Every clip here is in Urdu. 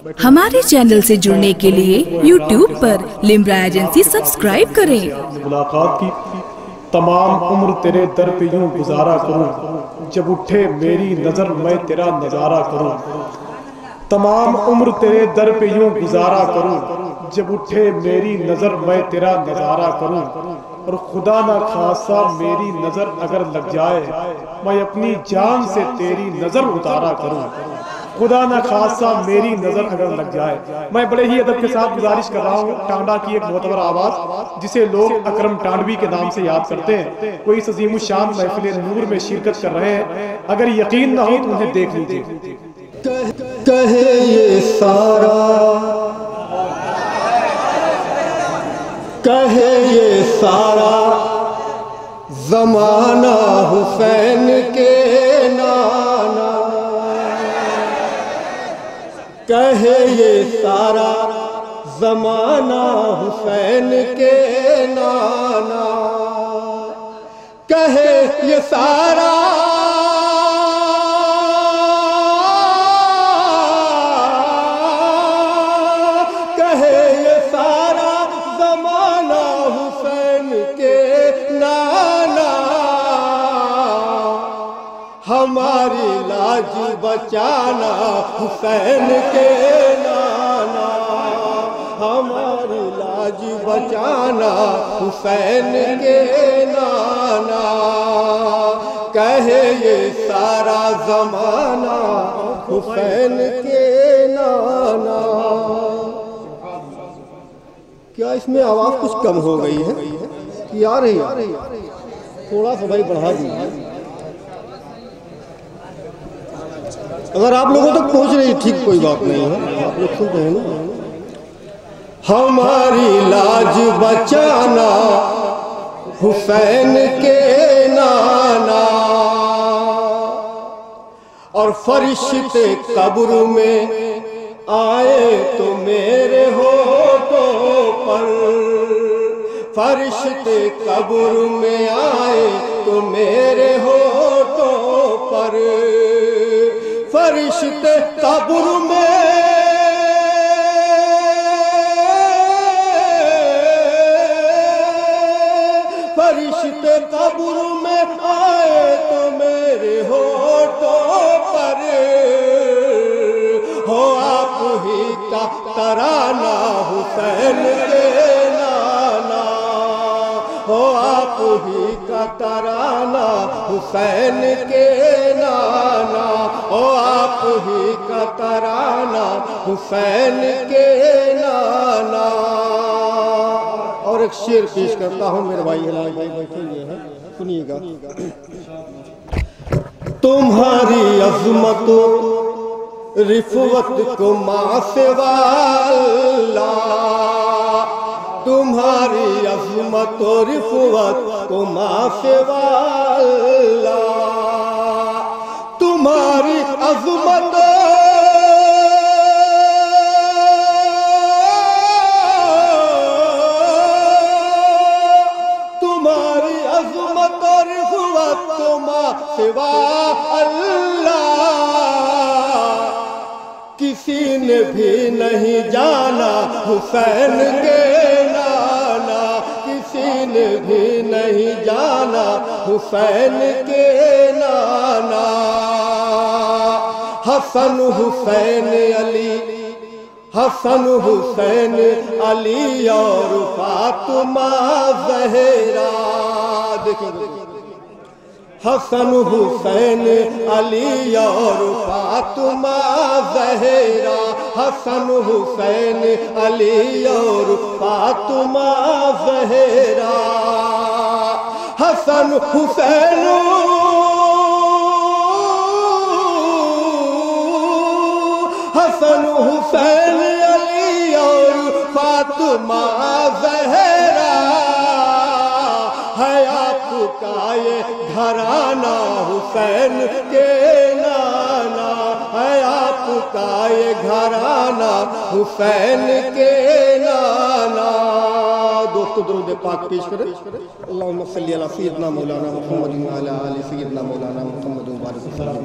ہمارے چینل سے جڑنے کے لیے یوٹیوب پر لمرا ایجنسی سبسکرائب کریں۔ ملاقات کی تمام عمر تیرے در پہ یوں گزارا کروں، جب اٹھے میری نظر میں تیرا نظارہ کروں۔ تمام عمر تیرے در پہ یوں گزارا کروں، جب اٹھے میری نظر میں تیرا نظارہ کروں۔ اور خدا نہ خاصا میری نظر اگر لگ جائے، میں اپنی جان سے تیری نظر اتارا کروں۔ خدا نہ خاصا میری نظر اگر لگ جائے۔ میں بڑے ہی ادب کے ساتھ گزارش کر رہا ہوں ٹانڈا کی ایک معتبر آواز جسے لوگ اکرم ٹانڈوی کے نام سے یاد کرتے ہیں، وہ اس عظیم الشان محفل نور میں شرکت کر رہے ہیں۔ اگر یقین نہ ہو تو انہیں دیکھ لیجئے۔ کہے یہ سارا، کہے یہ سارا زمانہ حسین کے نانا، کہے یہ سارا زمانہ حسین کے نانا، کہے یہ سارا ہماری لاج بچانا حسین کے نانا، ہماری لاج بچانا حسین کے نانا، کہے یہ سارا زمانہ حسین کے نانا۔ کیا اس میں آواز کچھ کم ہو گئی ہے کہ آ رہی ہے؟ تھوڑا سا بھائی بڑھا دیجیے، اگر آپ لوگوں تک پہنچ رہی ٹھیک، کوئی بات نہیں ہے، آپ لوگ سن رہے ہیں نا۔ ہماری لاج بچانا حسین کے نانا، اور فرشتے قبر میں آئے تو میرے ہونٹوں پر، فرشتے قبر میں آئے تو میرے ہونٹوں پر، فرشتے قبر میں فرشتے قبر میں آئے تو میرے ہونٹوں پر، ہو آپ ہی کا ترانہ حسین کے نانا، ہو آپ ہی کا ترانہ حسین کے نانا، ہو آپ ہی کا ترانہ حسین کے نانا۔ اور ایک شعر پیش کرتا ہوں، میرے بھائی بھائی بیٹھے ہوئے ہیں، سنیے گا۔ تمہاری عظمت و رفعت کو ماں سوا اللہ، تمہاری عظمت و رفعت کو ماں سوا اللہ، تمہاری عظمت تمہاری عظمت و رفعت کو ماں سوا اللہ، کسی نے بھی نہیں جانا حسین کے نانا، کسی نے بھی نہیں جانا حسین کے نانا۔ حسن حسین علی، حسن حسین علی اور فاطمہ زہرا، دیکھیں حسن حسین علی اور فاطمہ زہرا، حسن حسین علی اور فاطمہ زہرا، حسن حسین حسن حسین علی اور فاطمہ زہرا، ہے آپ کا یہ گھرانہ حسین کے نانا، ہے آپ کا یہ گھرانہ حسین کے نانا۔ دوستو درود پاک پیش کریں۔ اللہم صلی علی سیدنا مولانا محمد وعلی آل سیدنا مولانا محمد وبارک وسلم۔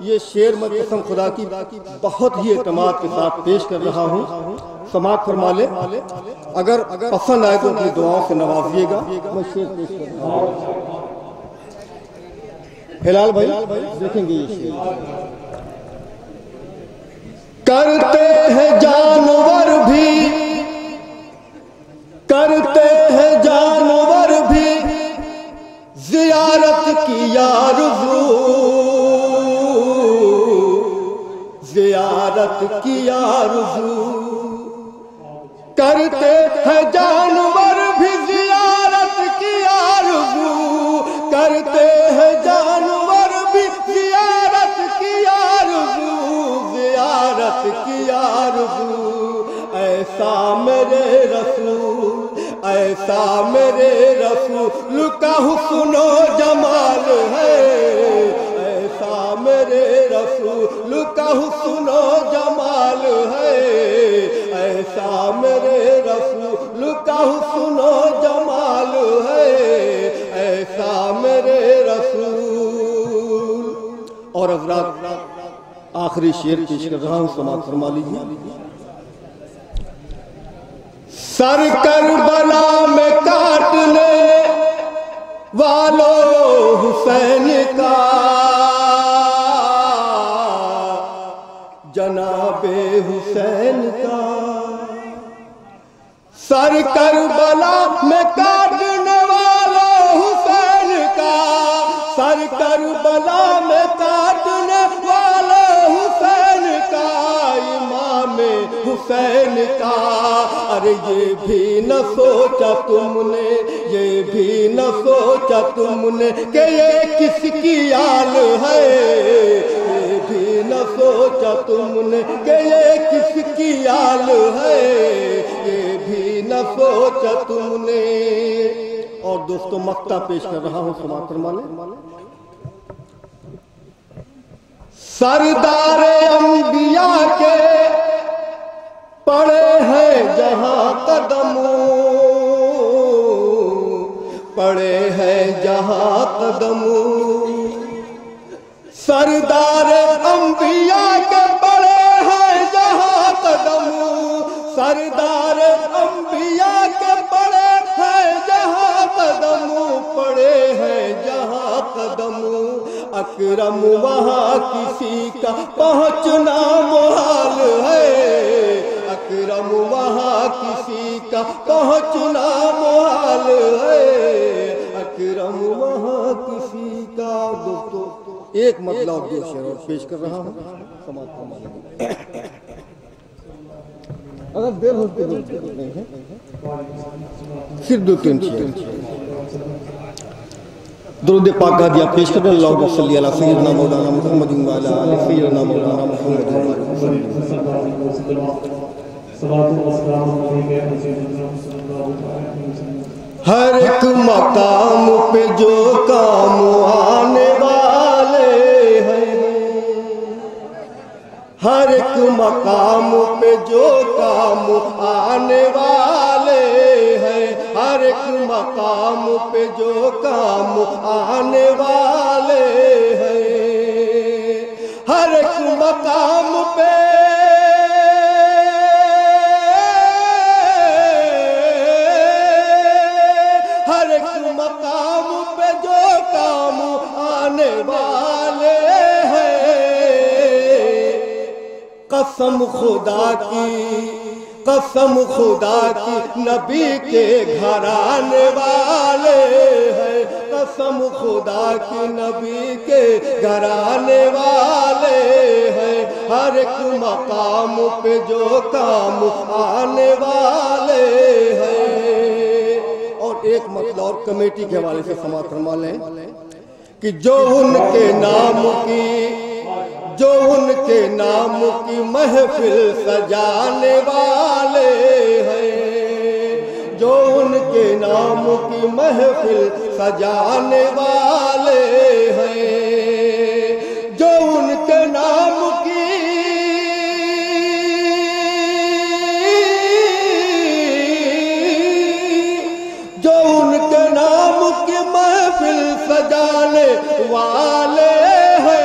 یہ شعر میں قسم خدا کی بہت ہی اعتماد کے ساتھ پیش کر رہا ہوں، سماعت فرما لے، اگر پسند آئے تو اپنی دعاؤں سے نوازیے گا۔ میں شعر پیش کر رہا ہوں، ہلال بھائی دیکھیں گے یہ شعر۔ کرتے ہیں جانور بھی، کرتے ہیں جانور بھی زیارت کی آرزو، زیارت کی آرزو، کرتے ہیں جانور بھی زیارت کی آرزو، کرتے ہیں جانور بھی زیارت کی آرزو، زیارت کی آرزو، ایسا میرے رسول، ایسا میرے رسول کا حسن و جمال ہے، ایسا میرے رسول کا حسن و جمال ہے، ایسا میرے رسول کا حسن و جمال ہے، ایسا میرے رسول۔ اور حضرات آخری شعر پیش کر رہا ہوں، سماعت فرما لیجیے۔ سر کربلا میں کاٹنے والو حسین کا، جناب حسین کا، سر کربلا میں کاٹنے والو حسین کا، سر کربلا میں کاٹنے والو حسین کا، امام حسین کا۔ ارے یہ بھی نہ سوچا تم نے، یہ بھی نہ سوچا تم نے کہ یہ کس کی آل ہے، یہ بھی نہ سوچا تم نے کہ یہ کس کی آل ہے، یہ بھی نہ سوچا تم نے۔ اور دوستو مقطع پیش کر رہا ہوں، سماعت فرما لیں۔ سردار انبیاء کے پڑے ہیں جہاں قدم، پڑے ہیں جہاں قدم، سردار انبیاء کے پڑے ہیں جہاں قدم، سردار انبیاء کے پڑے ہیں جہاں قدم، پڑے ہیں جہاں قدم، اکرم وہاں کسی کا پہنچنا محال ہے، اکرم وہاں کسی کا پہنچنا محال ہے، اکرم وہاں کسی کا۔ دوستو ایک مطلب اور دو شعر اور پیش کر رہا ہوں، سماعت فرما لیں۔ اگر دیر ہوتی نہیں ہے، صرف دو تین شعر۔ درود پاک ہدیہ پیش کر رہے ہیں۔ اللہم صلی علی سیدنا مولانا محمد وعلی آل سیدنا مولانا محمد۔ ہر ایک مقام پہ جو کام آنے والے ہیں، ہر ایک مقام پہ جو کام آنے والے ہیں، ہر ایک مقام پہ جو کام آنے والے ہیں، ہر ایک مقام پہ قسم خدا کی، قسم خدا کی نبی کے گھر آنے والے ہیں، قسم خدا کی نبی کے گھر آنے والے ہیں، ہر ایک مقام پہ جو کام آنے والے ہیں۔ اور ایک مطلب اور کمیٹی کے حوالے سے سماعت فرما لیں کہ جو ان کے نام کی، جو ان کے نام کی محفل سجانے والے ہیں، جو ان کے نام کی محفل سجانے والے ہیں، جو ان کے نام کی، جو ان کے نام کی محفل سجانے والے ہیں،